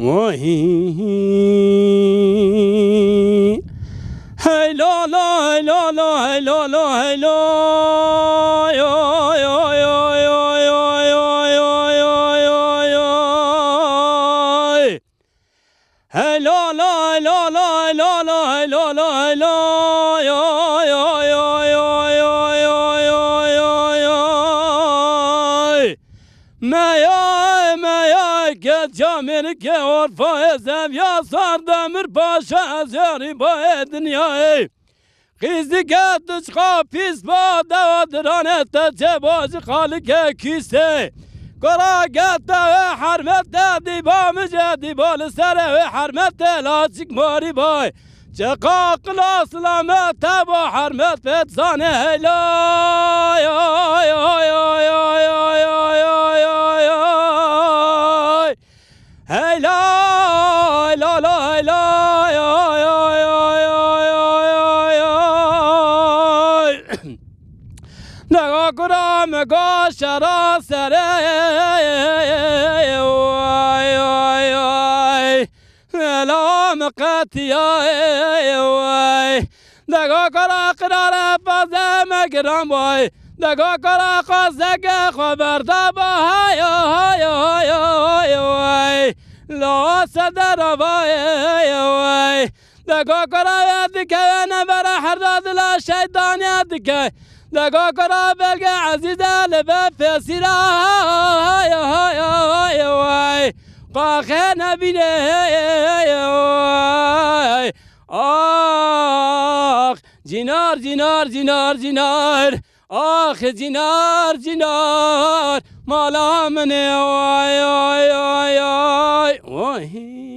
هی لا لا هی لا لا هی لا لا هی لا هی لا لا هی لا لا هی لا لا هی لا لا هی لا مایای که جامر که عرفای زویا سار دمر پاشا از یاری با دنیای خیزی که دشقا پیس با دوادرانه تا چه باز خالق کیسته قرا گتا و حرمت دیبا مجا دیبال سر و حرمت لاچک ماری بای چه قاقل اسلامت با حرمت فتزانه هلا هی لا لا لا نگاه کرام گاه شرا سره الام قطیای نگاه کرا قرار بازه مگرم بای نگاه کرا خازگ خبرده با های لا صدر وای نگاه کرا دیگه نبره هر داد لا شیطان دیگه نگاه کرا بلگه عزیزه لبه فسیره وای قاخه نبینه آخ جینار جینار جینار جینار آخ جینار جینار مالا منه وای وای وای وای